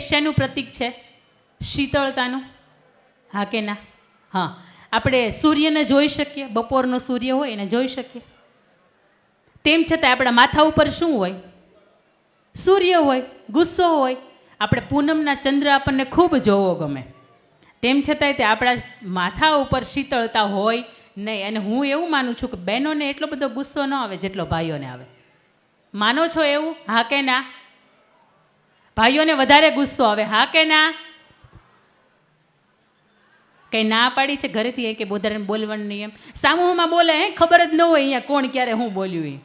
શેનું પ્રતીક છે? શીતળતાનું. હા કે ના? હા. આપણે સૂર્યને જોઈ શકીએ, બપોરનો સૂર્ય હોય એને જોઈ શકીએ. તેમ છતાં આપણા માથા ઉપર શું હોય? સૂર્ય હોય, ગુસ્સો હોય. આપણે પૂનમના ચંદ્ર આપણને ખૂબ જોવો ગમે, તેમ છતાંય તે આપણા માથા ઉપર શીતળતા હોય નહીં. અને હું એવું માનું છું કે બહેનોને એટલો બધો ગુસ્સો ન આવે જેટલો ભાઈઓને આવે. માનો છો એવું? હા કે ના? ભાઈઓને વધારે ગુસ્સો આવે, હા કે ના? કંઈ ના પાડી છે ઘરેથી કે બોધારે બોલવાનું નહીં એમ? સામૂહમાં બોલે ખબર જ ન હોય અહીંયા કોણ ક્યારે હું બોલ્યું એ.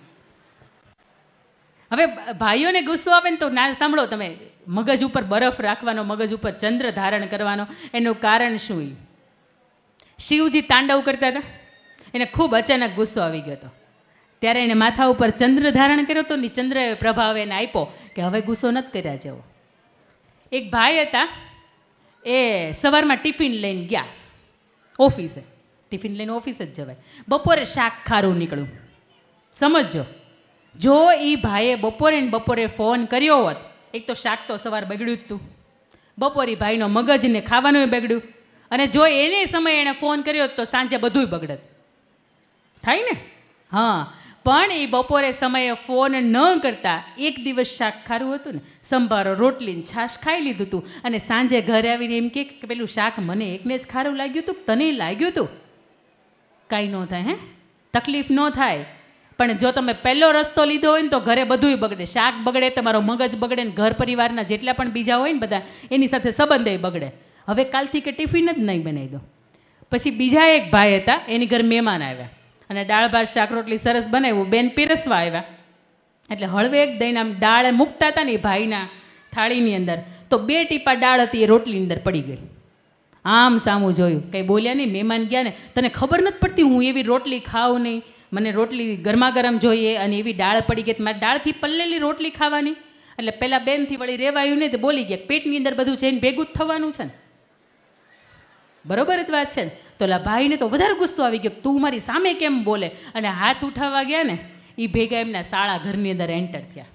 હવે ભાઈઓને ગુસ્સો આવે ને તો ના સાંભળો તમે, મગજ ઉપર બરફ રાખવાનો, મગજ ઉપર ચંદ્ર ધારણ કરવાનો, એનું કારણ શું? શિવજી તાંડવ કરતા હતા, એને ખૂબ અચાનક ગુસ્સો આવી ગયો હતો. ત્યારે એને માથા ઉપર ચંદ્ર ધારણ કર્યો હતો ને ચંદ્રએ પ્રભાવ એને આપ્યો કે હવે ગુસ્સો નથી કર્યા જેવો. એક ભાઈ હતા, એ સવારમાં ટિફિન લઈને ગયા ઓફિસે. ટિફિન લઈને ઓફિસે જ જવાય. બપોરે શાક ખારું નીકળ્યું. સમજો, જો એ ભાઈએ બપોરે ફોન કર્યો હોત, એક તો શાક તો સવાર બગડ્યું જ હતું, બપોરે ભાઈનો મગજને ખાવાનું બગડ્યું, અને જો એને સમયે એણે ફોન કર્યો તો સાંજે બધુંય બગડત. થાય ને? હા. પણ એ બપોરે સમયે ફોન ન કરતા એક દિવસ શાક ખારું હતું ને, સંભારો રોટલી છાશ ખાઈ લીધું હતું, અને સાંજે ઘરે આવીને એમ કે પેલું શાક મને એકને જ ખારું લાગ્યું હતું, તને લાગ્યું હતું. કાંઈ ન થાય, હે તકલીફ ન થાય. પણ જો તમે પહેલો રસ્તો લીધો હોય ને તો ઘરે બધુંય બગડે. શાક બગડે, તમારો મગજ બગડે, ને ઘર પરિવારના જેટલા પણ બીજા હોય ને બધા એની સાથે સંબંધે બગડે. હવે કાલથી કે ટિફિન જ નહીં બનાવી દો. પછી બીજા એક ભાઈ હતા, એની ઘર મહેમાન આવ્યા અને દાળ ભાત શાક રોટલી સરસ બનાવ્યું, બેન પીરસવા આવ્યા. એટલે હળવેક દઈને આમ દાળ મૂકતા હતા ને એ ભાઈના થાળીની અંદર, તો 2 ટીપા દાળ હતી એ રોટલીની અંદર પડી ગઈ. આમ સામું જોયું, કંઈ બોલ્યા નહીં. મહેમાન ગયા ને, તને ખબર નથી પડતી હું એવી રોટલી ખાઉં નહીં, મને રોટલી ગરમા ગરમ જોઈએ, અને એવી દાળ પડી ગઈ, મારે દાળથી પલ્લેલી રોટલી ખાવાની. એટલે પેલા બેનથી વળી રેવાયું નહીં, તો બોલી ગયા, પેટની અંદર બધું જઈને ભેગું જ થવાનું છે ને. બરોબર જ વાત છે ને? તો ઓલા ભાઈને તો વધારે ગુસ્સો આવી ગયો, તું મારી સામે કેમ બોલે? અને હાથ ઉઠાવવા ગયા ને, એ ભેગા એમના શાળા ઘરની અંદર એન્ટર થયા.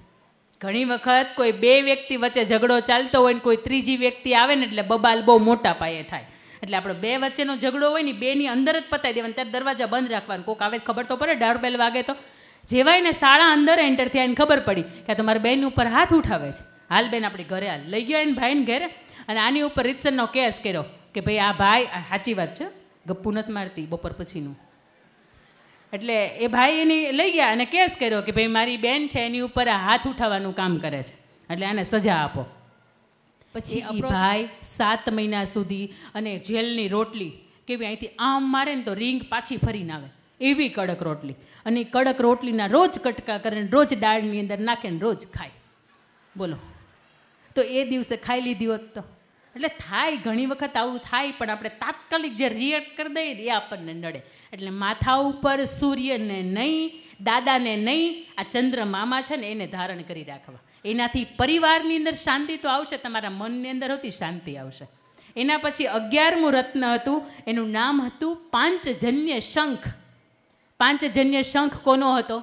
ઘણી વખત કોઈ 2 વ્યક્તિ વચ્ચે ઝઘડો ચાલતો હોય ને કોઈ ત્રીજી વ્યક્તિ આવે ને એટલે બબાલ બહુ મોટા પાયે થાય. એટલે આપણો 2 વચ્ચેનો ઝઘડો હોય ને 2ની અંદર જ પતાવી દેવાનો, ત્યારે દરવાજા બંધ રાખવાનું. કોઈક આવે ખબર તો પડે, ડોરબેલ વાગે તો. જેવા એને શાળા અંદર એન્ટર થયા એને ખબર પડી કે તમારા બેન ઉપર હાથ ઉઠાવે છે, હાલ બેન આપણી ઘરે હાલ. લઈ ગયો એને ભાઈને ઘરે, અને આની ઉપર રીતસરનો કેસ કર્યો કે ભાઈ આ ભાઈ, સાચી વાત છે, ગપ્પુ નથી મારતી બપોર પછીનું. એટલે એ ભાઈ એની લઈ ગયા અને કેસ કર્યો કે ભાઈ મારી બેન છે એની ઉપર આ હાથ ઉઠાવવાનું કામ કરે છે, એટલે આને સજા આપો. પછી એ ભાઈ 7 મહિના સુધી, અને જેલની રોટલી કેવી, અહીંથી આમ મારે ને તો રીંગ પાછી ફરીને આવે એવી કડક રોટલી, અને કડક રોટલીના રોજ કટકા કરે ને રોજ દાળની અંદર નાખે ને રોજ ખાય. બોલો, તો એ દિવસે ખાઈ લીધી હોત તો. એટલે થાય, ઘણી વખત આવું થાય, પણ આપણે તાત્કાલિક જે રિએક્ટ કરી દઈએ એ આપણને નડે. એટલે માથા ઉપર સૂર્યને નહીં, દાદાને નહીં, આ ચંદ્ર મામા છે ને એને ધારણ કરી રાખવા. એનાથી પરિવારની અંદર શાંતિ તો આવશે, તમારા મનની અંદર હોતી શાંતિ આવશે. એના પછી 11મું રત્ન હતું, એનું નામ હતું પાંચજન્ય શંખ. પાંચજન્ય શંખ કોનો હતો?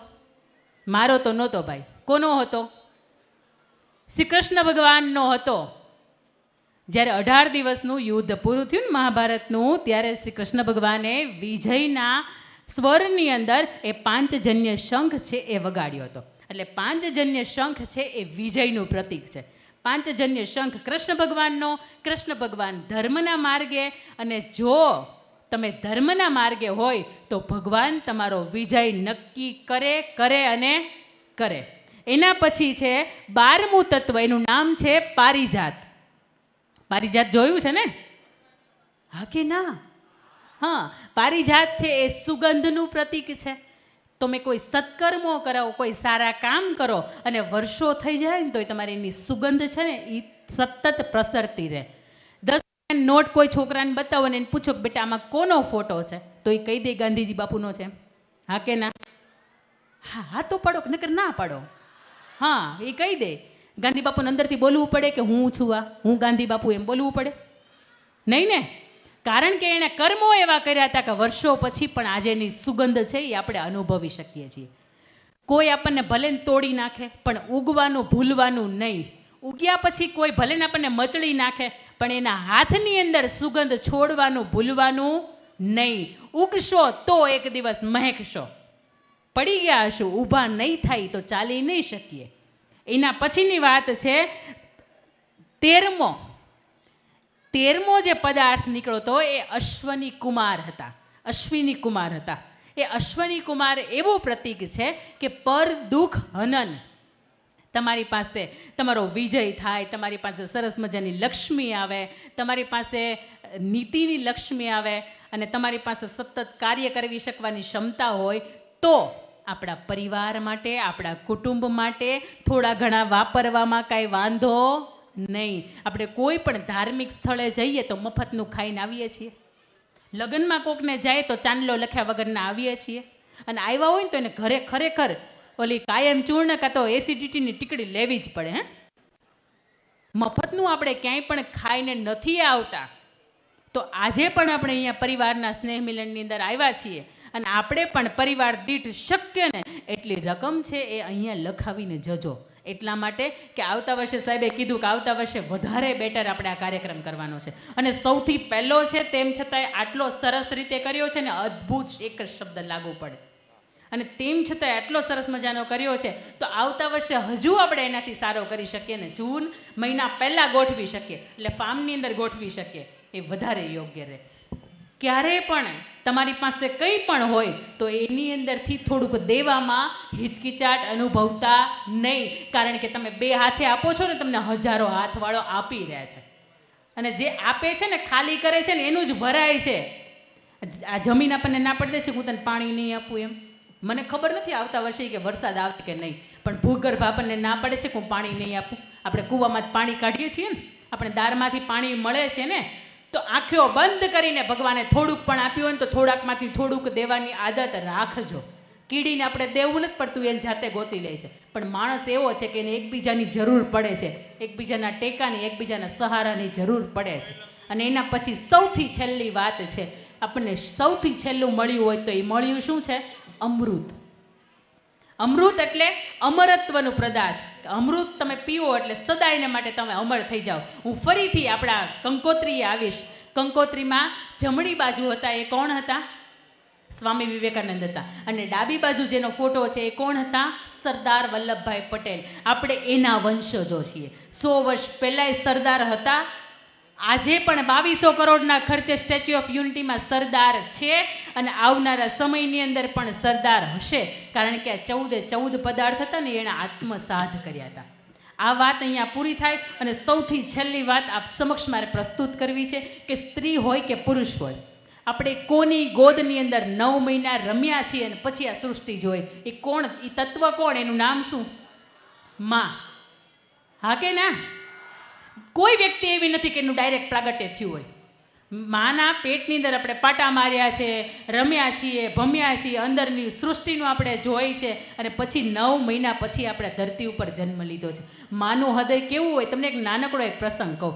મારો તો નહોતો ભાઈ. કોનો હતો? શ્રી કૃષ્ણ ભગવાનનો હતો. જ્યારે 18 દિવસનું યુદ્ધ પૂરું થયું ને મહાભારતનું, ત્યારે શ્રી કૃષ્ણ ભગવાને વિજયના સ્વરની અંદર એ પાંચજન્ય શંખ છે એ વગાડ્યો હતો. એટલે પાંચજન્ય શંખ છે એ વિજયનું પ્રતીક છે. પાંચજન્ય શંખ કૃષ્ણ ભગવાનનો. કૃષ્ણ ભગવાન ધર્મના માર્ગે, અને જો તમે ધર્મના માર્ગે હોય તો ભગવાન તમારો વિજય નક્કી કરે અને કરે. એના પછી છે 12મું તત્વ, એનું નામ છે પારિજાત. પારિજાત જોયું છે ને? હા કે ના? હા, પારિજાત છે એ સુગંધનું પ્રતીક છે. તમે કોઈ સત્કર્મો કરાવો, કોઈ સારા કામ કરો, અને વર્ષો થઈ જાય ને તો તમારી એની સુગંધ છે ને એ સતત પ્રસરતી રહે. 10 નોટ કોઈ છોકરાને બતાવો ને એને પૂછો કે બેટા આમાં કોનો ફોટો છે, તો એ કહી દે ગાંધીજી બાપુનો છે. હા કે ના? હા હા તો પાડો, નકર ના પાડો. હા, એ કહી દે. ગાંધી બાપુને અંદરથી બોલવું પડે કે હું છું આ, હું ગાંધી બાપુ, એમ બોલવું પડે નહીં ને? કારણ કે એણે કર્મો એવા કર્યા હતા કે વર્ષો પછી પણ આજે એની સુગંધ છે એ આપણે અનુભવી શકીએ છીએ. કોઈ આપણને ભલે તોડી નાખે, પણ ઉગવાનું ભૂલવાનું નહીં. ઉગ્યા પછી કોઈ ભલે ને આપણને મચળી નાખે, પણ એના હાથની અંદર સુગંધ છોડવાનું ભૂલવાનું નહીં. ઉગશો તો એક દિવસ મહેકશો, પડી ગયા હશું, ઊભા નહીં થાય તો ચાલી નહીં શકીએ. એના પછીની વાત છે 13મો જે પદાર્થ નીકળ્યો હતો એ અશ્વની કુમાર હતા. અશ્વિની કુમાર હતા. એ અશ્વની કુમાર એવું પ્રતીક છે કે પર દુઃખ હનન. તમારી પાસે તમારો વિજય થાય, તમારી પાસે સરસ મજાની લક્ષ્મી આવે, તમારી પાસે નીતિની લક્ષ્મી આવે અને તમારી પાસે સતત કાર્ય કરી શકવાની ક્ષમતા હોય તો આપણા પરિવાર માટે, આપણા કુટુંબ માટે થોડા ઘણા વાપરવામાં કાંઈ વાંધો નહીં. આપણે કોઈ પણ ધાર્મિક સ્થળે જઈએ તો મફતનું ખાઈને આવીએ છીએ. લગ્નમાં કોકને જાય તો ચાંદલો લખ્યા વગરના આવીએ છીએ. અને આવ્યા હોય ને તો એને ઘરે ખરેખર ઓલી કાયમ ચૂર્ણ કાં તો એસિડિટીની ટીકડી લેવી જ પડે. મફતનું આપણે ક્યાંય પણ ખાઈને નથી આવતા. તો આજે પણ આપણે અહીંયા પરિવારના સ્નેહ મિલનની અંદર આવ્યા છીએ અને આપણે પણ પરિવાર દીઠ શક્ય ને એટલી રકમ છે એ અહીંયા લખાવીને જજો. એટલા માટે કે આવતા વર્ષે સાહેબે કીધું કે આવતા વર્ષે વધારે બેટર આપણે આ કાર્યક્રમ કરવાનો છે. અને સૌથી પહેલો છે તેમ છતાંય આટલો સરસ રીતે કર્યો છે ને, અદ્ભુત એક જ શબ્દ લાગુ પડે. અને તેમ છતાંય આટલો સરસ મજાનો કર્યો છે તો આવતા વર્ષે હજુ આપણે એનાથી સારો કરી શકીએ ને જૂન મહિના પહેલાં ગોઠવી શકીએ, એટલે ફાર્મની અંદર ગોઠવી શકીએ, એ વધારે યોગ્ય રહે. ક્યારે પણ તમારી પાસે કંઈ પણ હોય તો એની અંદરથી થોડુંક દેવામાં હિચકિચાટ અનુભવતા નહીં. કારણ કે તમે 2 હાથે આપો છો ને, તમને હજારો હાથવાળો આપી રહ્યા છે. અને જે આપે છે ને, ખાલી કરે છે ને, એનું જ ભરાય છે. આ જમીન આપણને ના પડી દે છે કે હું તને પાણી નહીં આપું એમ. મને ખબર નથી આવતા વર્ષે કે વરસાદ આવે કે નહીં, પણ ભૂગર્ભ આપણને ના પડે છે કે હું પાણી નહીં આપું. આપણે કૂવામાં પાણી કાઢીએ છીએ ને, આપણે દારમાંથી પાણી મળે છે ને, તો આંખો બંધ કરીને ભગવાને થોડુંક પણ આપ્યું હોય ને તો થોડાકમાંથી થોડુંક દેવાની આદત રાખજો. કીડીને આપણે દેવું નથી પડતું, એને જાતે ગોતી લે છે. પણ માણસ એવો છે કે એને એકબીજાની જરૂર પડે છે, એકબીજાના ટેકાની, એકબીજાના સહારાની જરૂર પડે છે. અને એના પછી સૌથી છેલ્લી વાત છે, આપણને સૌથી છેલ્લું મળ્યું હોય તો એ મળ્યું શું છે? અમૃત. અમૃત એટલે અમરત્વનું પદાર્થ. અમૃત તમે પીવો એટલે સદાયને માટે તમે અમર થઈ જાઓ. હું ફરીથી આપણા કંકોત્રીએ આવીશ. કંકોત્રીમાં જમણી બાજુ હતા એ કોણ હતા? સ્વામી વિવેકાનંદ હતા. અને ડાબી બાજુ જેનો ફોટો છે એ કોણ હતા? સરદાર વલ્લભભાઈ પટેલ. આપણે એના વંશજો છીએ. 100 વર્ષ પહેલાં સરદાર હતા. આજે પણ 2200 કરોડના ખર્ચે સ્ટેચ્યુ ઓફ યુનિટીમાં સરદાર છે અને આવનારા સમયની અંદર પણ સરદાર હશે. કારણ કે આ 14 પદાર્થ હતા ને એણે આત્મસાધ કર્યા હતા. આ વાત અહીંયા પૂરી થાય. અને સૌથી છેલ્લી વાત આપ સમક્ષ મારે પ્રસ્તુત કરવી છે કે સ્ત્રી હોય કે પુરુષ હોય, આપણે કોની ગોદની અંદર 9 મહિના રમ્યા છીએ અને પછી આ સૃષ્ટિ જોઈ, એ કોણ? એ તત્વ કોણ? એનું નામ શું? માં. હા કે ના? કોઈ વ્યક્તિ એવી નથી કે એનું ડાયરેક્ટ પ્રાગટ્ય થયું હોય. માના પેટની અંદર આપણે પાટા માર્યા છે, રમ્યા છીએ, ભમ્યા છીએ, અંદરની સૃષ્ટિનું આપણે જોઈ છે અને પછી 9 મહિના પછી આપણે ધરતી ઉપર જન્મ લીધો છે. માનું હૃદય કેવું હોય? તમને એક નાનકડો એક પ્રસંગ કહું.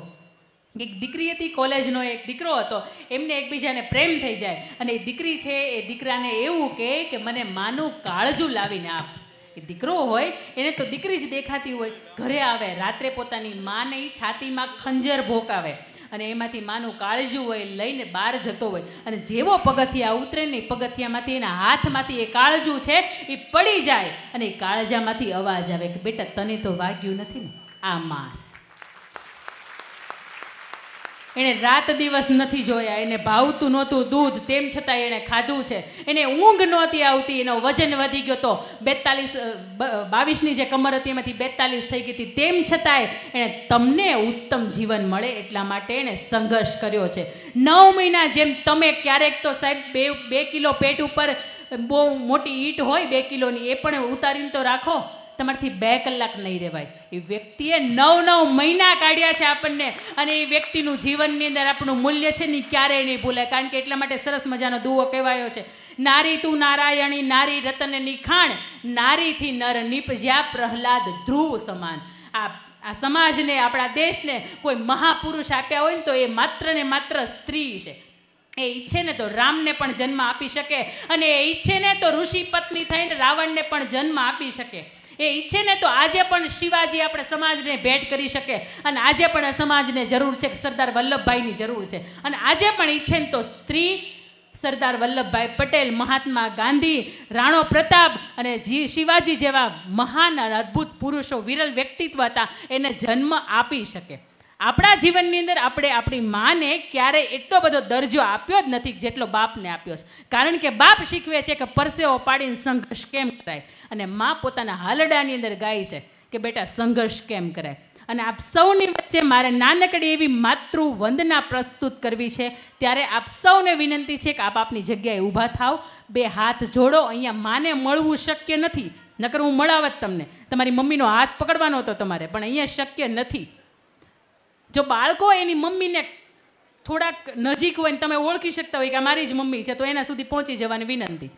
એક દીકરી હતી, કોલેજનો એક દીકરો હતો. એમને એકબીજાને પ્રેમ થઈ જાય અને એ દીકરી છે એ દીકરાને એવું કહે કે મને માનું કાળજું લાવીને આપ. એ દીકરો હોય એને તો દીકરી જ દેખાતી હોય. ઘરે આવે, રાત્રે પોતાની માને છાતીમાં ખંજર ભોકાવે અને એમાંથી માનું કાળજું હોય લઈને બહાર જતો હોય. અને જેવો પગથિયા ઉતરે ને, પગથિયામાંથી એના હાથમાંથી એ કાળજું છે એ પડી જાય અને એ કાળજામાંથી અવાજ આવે કે બેટા તને તો વાગ્યું નથી ને, આ માં છે. એણે રાત દિવસ નથી જોયા, એને ભાવતું નહોતું દૂધ, તેમ છતાં એણે ખાધું છે. એને ઊંઘ નહોતી આવતી, એનો વજન વધી ગયો તો 22ની જે કમર હતી એમાંથી 42 થઈ ગઈ હતી. તેમ છતાંય એણે તમને ઉત્તમ જીવન મળે એટલા માટે એણે સંઘર્ષ કર્યો છે. 9 મહિના જેમ તમે ક્યારેક તો સાહેબ 2 કિલો પેટ ઉપર બહુ મોટી ઈંટ હોય 2 કિલોની, એ પણ ઉતારીને તો રાખો, તમારથી 2 કલાક નહીં રહેવાય. એ વ્યક્તિએ 9 મહિના કાઢ્યા છે આપણને. અને એ વ્યક્તિનું જીવનની અંદર આપણું મૂલ્ય છે ને ક્યારેય નહીં ભૂલાય. કારણ કે એટલા માટે સરસ મજાનો દુઓ કહેવાયો છે, નારી તું નારાયણી, નારી રતન નિખાણ, નારીથી નર નીપજ્યા પ્રહલાદ ધ્રુવ સમાન. આ સમાજને, આપણા દેશને કોઈ મહાપુરુષ આપ્યા હોય ને તો એ માત્ર ને માત્ર સ્ત્રી છે. એ ઈચ્છે ને તો રામને પણ જન્મ આપી શકે અને એ ઈચ્છે ને તો ઋષિ પત્ની થઈને રાવણને પણ જન્મ આપી શકે. એ ઈચ્છે ને તો આજે પણ શિવાજી આપણે સમાજને ભેટ કરી શકે, અને આજે પણ સમાજને જરૂર છે કે સરદાર વલ્લભભાઈની જરૂર છે, અને આજે પણ ઈચ્છે ને તો સ્ત્રી સરદાર વલ્લભભાઈ પટેલ, મહાત્મા ગાંધી, રાણો પ્રતાપ અને શિવાજી જેવા મહાન અદ્ભુત પુરુષો, વિરલ વ્યક્તિત્વ હતા, એને જન્મ આપી શકે. આપણા જીવનની અંદર આપણે આપણી માને ક્યારેય એટલો બધો દરજ્જો આપ્યો જ નથી જેટલો બાપને આપ્યો છે. કારણ કે બાપ શીખવે છે કે પરસેવો પાડીને સંઘર્ષ કેમ કરાય, અને મા પોતાના હાલડાની અંદર ગાય છે કે બેટા સંઘર્ષ કેમ કરાય. અને આપ સૌની વચ્ચે મારે નાનકડી એવી માતૃ વંદના પ્રસ્તુત કરવી છે. ત્યારે આપ સૌને વિનંતી છે કે આપ આપની જગ્યાએ ઊભા થાવ, બે હાથ જોડો. અહીંયા માને મળવું શક્ય નથી, નકર હું મળાવત તમને, તમારી મમ્મીનો હાથ પકડવાનો હતો તમારે, પણ અહીંયા શક્ય નથી. જો બાળકો એની મમ્મીને થોડાક નજીક હોય ને તમે ઓળખી શકતા હોય કે આ મારી જ મમ્મી છે, તો એના સુધી પહોંચી જવાની વિનંતી.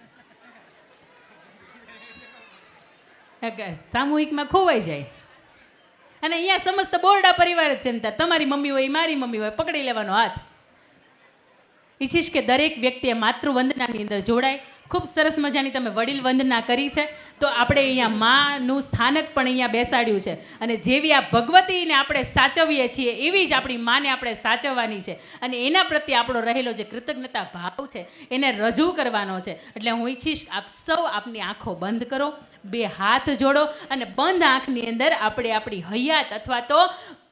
સામૂહિકમાં ખોવાઈ જાય. અને અહીંયા સમસ્ત બોરડા પરિવાર જ છે, તમારી મમ્મી હોય, મારી મમ્મી હોય, પકડી લેવાનો હાથ. ઈચ્છીશ કે દરેક વ્યક્તિએ માતૃવંદનાની અંદર જોડાય. ખૂબ સરસ મજાની તમે વડીલ વંદના કરી છે, તો આપણે અહીંયા માનું સ્થાનક પણ અહીંયા બેસાડ્યું છે, અને જેવી આ ભગવતીને આપણે સાચવીએ છીએ એવી જ આપણી માને આપણે સાચવવાની છે, અને એના પ્રત્યે આપણો રહેલો જે કૃતજ્ઞતા ભાવ છે એને રજૂ કરવાનો છે. એટલે હું ઈચ્છીશ આપ સૌ આપની આંખો બંધ કરો, બે હાથ જોડો, અને બંધ આંખની અંદર આપણે આપણી હયાત અથવા તો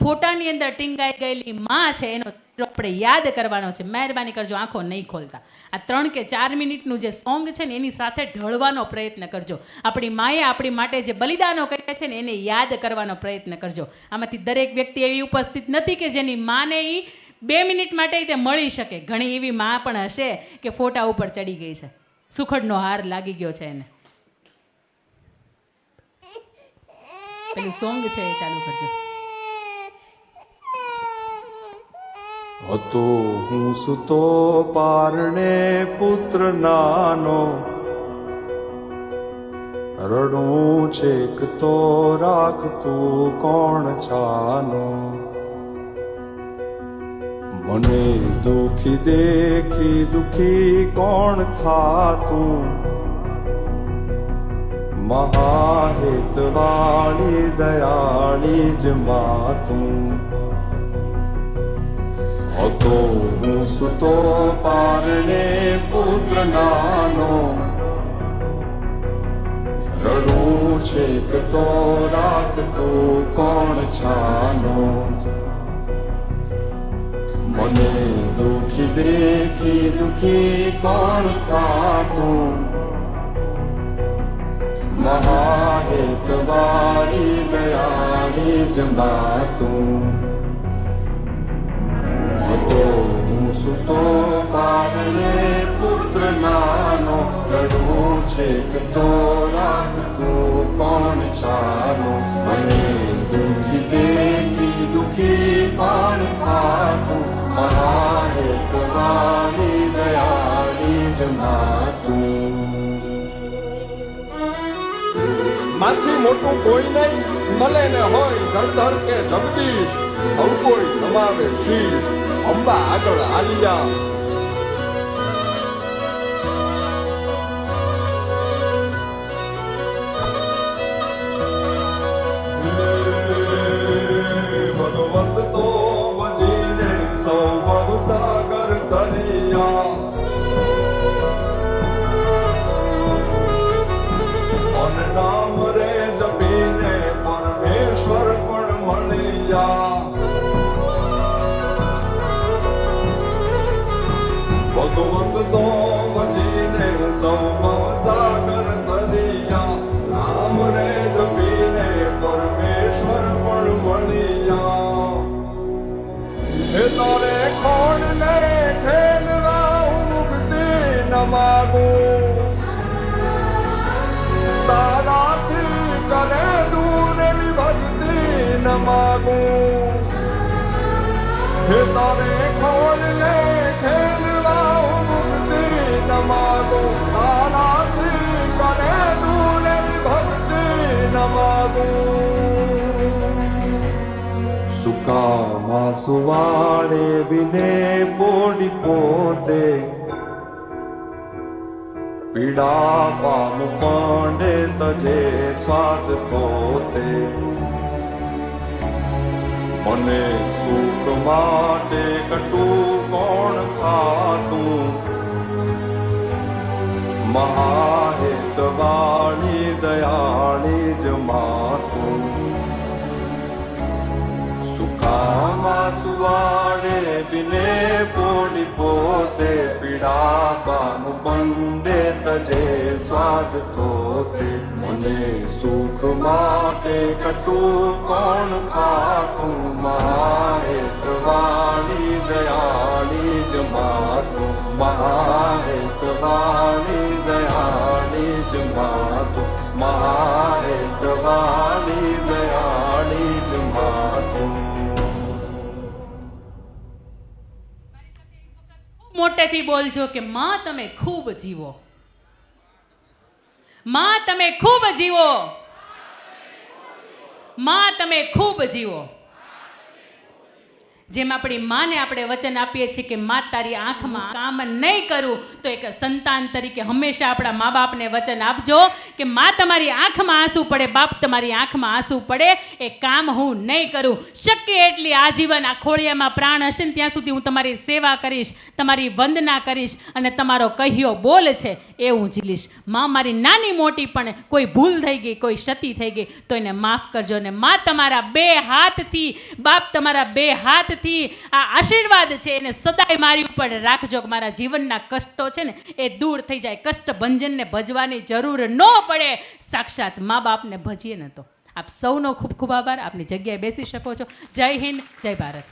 ફોટાની અંદર ટીંગાઈ ગયેલી માં છે એનો આપણે યાદ કરવાનો છે. મહેરબાની કરજો, આંખો નહીં ખોલતા. આ 3 કે 4 મિનિટનું જે સોંગ છે ને એની સાથે ઢળવાનો પ્રયત્ન કરજો. આપણી માએ આપણી માટે જે બલિદાનો કર્યા છે ને એને યાદ કરવાનો પ્રયત્ન કરજો. આમાંથી દરેક વ્યક્તિ એવી ઉપસ્થિત નથી કે જેની માને એ 2 મિનિટ માટે તે મળી શકે. ઘણી એવી માં પણ હશે કે ફોટા ઉપર ચડી ગઈ છે, સુખડનો હાર લાગી ગયો છે એને. પેલું સોંગ છે એ ચાલુ કરજો. હતો હું સુતો પારણે પુત્ર નાનો, રડું છેક તો રાખતું કોણ છાનો. મને દુખી દેખી દુખી કોણ થાતું, મહાહિતવાળી દયાળી જ માતું. હતો હું સુતો પારણે પુત્ર નાનો, રડું છેક તો રાખતું કોણ છાનો. મને દુખી દેખી દુખી કોણ થાતું, મહાહિતવાળી દયાળી જ માતું. હતો હું સુતો પારણે પુત્ર નાનો, રડું છેક તો રાખતું કોણ છાનો. મને દુખી દેખી દુખી કોણ થાતું, મહાહિતવાળી દયાળી જ માતું. માથી મોટું કોઈ નહીં, મળે ને હોય ધડધડ કે જગદીશ, સૌ કોઈ નમાવે શીશ, અંબા આગળ આલિયા. ભગવત તો વજીને સૌ ભવસાગર તરિયા, નામ રે જપીને પરમેશ્વર પણ મળ્યા. ભગવત તો ભજીને સૌ ભવસાગર તરિયા, નામ રે જપીને પરમેશ્વર પણ મળ્યા. હે તારે ખોડ ને ખેલવા મુક્તિ ન માગું, તારાથી કરે દૂરની ભક્તિ ન માગું. હે તારે ખોલને ખેલવા મુક્તિ ન માગું, તારાથી કરે દૂરની ભક્તિ ન માગું. સુકામાં સુવાડે વિને પોડી પોતે, પીડા પામ પાંડે તજે સ્વાદ તો તે મને સુખ માટે કટું કોણ ખાતું મહાહિતવાણી દયાળી જ માતું સુખામાં સુવાડે બિને પોડી પોતે પીડા પામ બંડે તજે સ્વાદ તો તે મને સુખ માટે કટું કોણ ખાતું મહાહિતવાણી દયાળી જ માતું મહાહિતવાણી દયાળી જ માતું મહાહિતવાણી દયાળી જ માતું મોટેથી બોલજો કે માં તમે ખૂબ જીવો, માં તમે ખૂબ જીવો, માં તમે ખૂબ જીવો. જેમ આપણી માને આપણે વચન આપીએ છીએ કે માં તારી આંખમાં કામ નહીં કરું, તો એક સંતાન તરીકે હંમેશા આપણા મા બાપને વચન આપજો કે માં તમારી આંખમાં આંસુ પડે, બાપ તમારી આંખમાં આંસુ પડે, એ કામ હું નહીં કરું. શક્ય એટલી આજીવન આ ખોળિયામાં પ્રાણ હશે ને ત્યાં સુધી હું તમારી સેવા કરીશ, તમારી વંદના કરીશ અને તમારો કહ્યો બોલ છે એ હું ઝીલીશ. માં મારી નાની મોટી પણ કોઈ ભૂલ થઈ ગઈ, કોઈ ક્ષતિ થઈ ગઈ તો એને માફ કરજો. અને માં તમારા બે હાથથી, બાપ તમારા બે હાથથી આ આશીર્વાદ છે એને સદાય મારી ઉપર રાખજો કે મારા જીવનના કષ્ટો છે ને એ દૂર થઈ જાય, કષ્ટભંજનને ભજવાની જરૂર ન પડે, સાક્ષાત મા બાપને ભજીએ ને તો. આપ સૌનો ખૂબ ખૂબ આભાર. આપની જગ્યાએ બેસી શકો છો. જય હિન્દ, જય ભારત.